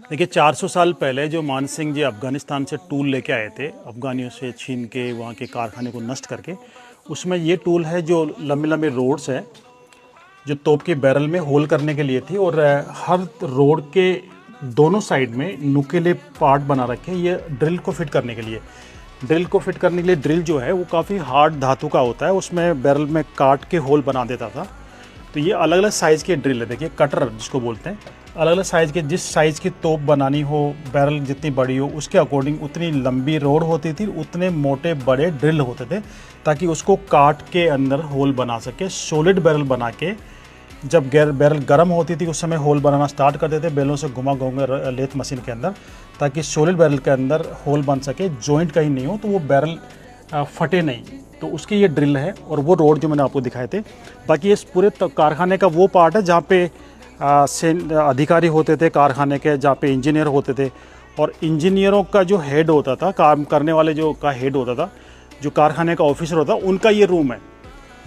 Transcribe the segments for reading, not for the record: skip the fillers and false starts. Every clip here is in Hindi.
देखिए 400 साल पहले जो मान सिंह जी अफ़गानिस्तान से टूल लेके आए थे, अफ़गानियों से छीन के वहाँ के कारखाने को नष्ट करके, उसमें ये टूल है जो लंबे लंबे रोड्स है जो तोप के बैरल में होल करने के लिए थी। और हर रोड के दोनों साइड में नुकीले पार्ट बना रखे हैं ये ड्रिल को फिट करने के लिए। ड्रिल को फिट करने के लिए ड्रिल जो है वो काफ़ी हार्ड धातु का होता है, उसमें बैरल में काट के होल बना देता था। तो ये अलग अलग साइज़ के ड्रिल है, देखिए कटर जिसको बोलते हैं। अलग अलग साइज़ के, जिस साइज़ की तोप बनानी हो, बैरल जितनी बड़ी हो उसके अकॉर्डिंग उतनी लंबी रोड होती थी, उतने मोटे बड़े ड्रिल होते थे ताकि उसको काट के अंदर होल बना सके। सॉलिड बैरल बना के जब बैरल गर्म होती थी उस समय होल बनाना स्टार्ट कर देते, बैलों से घुमा घूमा लेथ मशीन के अंदर, ताकि सॉलिड बैरल के अंदर होल बन सके, जॉइंट कहीं नहीं हो तो वो बैरल फटे नहीं। तो उसकी ये ड्रिल है और वो रोड जो मैंने आपको दिखाए थे। बाकी इस पूरे कारखाने का वो पार्ट है जहाँ पे अधिकारी होते थे कारखाने के, जहाँ पे इंजीनियर होते थे, और इंजीनियरों का जो हेड होता था, काम करने वाले जो का हेड होता था, जो कारखाने का ऑफिसर होता, उनका ये रूम है।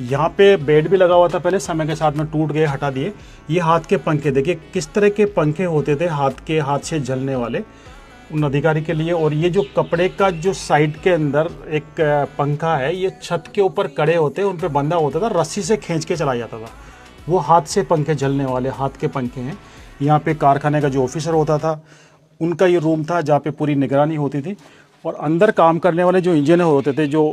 यहाँ पे बेड भी लगा हुआ था पहले, समय के साथ में टूट गए, हटा दिए। ये हाथ के पंखे, देखिए किस तरह के पंखे होते थे, हाथ से झलने वाले उन अधिकारी के लिए। और ये जो कपड़े का जो साइड के अंदर एक पंखा है, ये छत के ऊपर कड़े होते, उन पे बंधा होता था, रस्सी से खींच के चलाया जाता था। वो हाथ से पंखे झलने वाले हाथ के पंखे हैं। यहाँ पे कारखाने का जो ऑफिसर होता था उनका ये रूम था जहाँ पे पूरी निगरानी होती थी। और अंदर काम करने वाले जो इंजीनियर होते थे, जो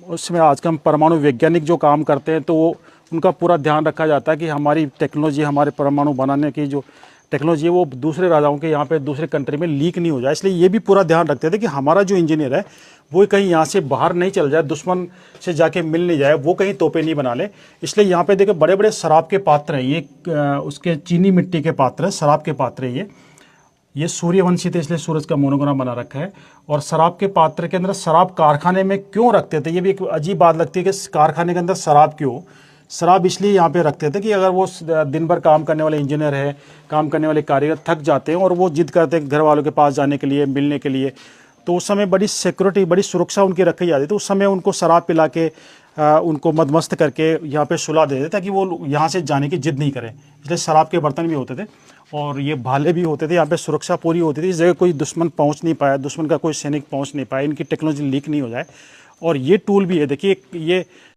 उसमें आज का परमाणु वैज्ञानिक जो काम करते हैं, तो वो उनका पूरा ध्यान रखा जाता है कि हमारी टेक्नोलॉजी, हमारे परमाणु बनाने की जो टेक्नोलॉजी है वो दूसरे राजाओं के यहाँ पे दूसरे कंट्री में लीक नहीं हो जाए। इसलिए ये भी पूरा ध्यान रखते थे कि हमारा जो इंजीनियर है वो कहीं यहाँ से बाहर नहीं चल जाए, दुश्मन से जाके मिल नहीं जाए, वो कहीं तोपे नहीं बना ले। इसलिए यहाँ पे देखिए बड़े बड़े शराब के पात्र हैं, ये उसके चीनी मिट्टी के पात्र हैं, शराब के पात्र हैं। ये सूर्यवंशी थे इसलिए सूरज का मोनोग्राम बना रखा है। और शराब के पात्र के अंदर शराब कारखाने में क्यों रखते थे, ये भी एक अजीब बात लगती है कि कारखाने के अंदर शराब क्यों। शराब इसलिए यहाँ पे रखते थे कि अगर वो दिन भर काम करने वाले इंजीनियर है, काम करने वाले कारीगर थक जाते हैं और वो जिद करते हैं घर वालों के पास जाने के लिए, मिलने के लिए, तो उस समय बड़ी सिक्योरिटी, बड़ी सुरक्षा उनकी रखी जाती थी। उस समय उनको शराब पिला के उनको मदमस्त करके यहाँ पे सुला देते ताकि वो यहाँ से जाने की जिद नहीं करें। इसलिए शराब के बर्तन भी होते थे और ये भाले भी होते थे। यहाँ पे सुरक्षा पूरी होती थी, इस जगह कोई दुश्मन पहुँच नहीं पाया, दुश्मन का कोई सैनिक पहुँच नहीं पाया, इनकी टेक्नोलॉजी लीक नहीं हो जाए। और ये टूल भी है, देखिए ये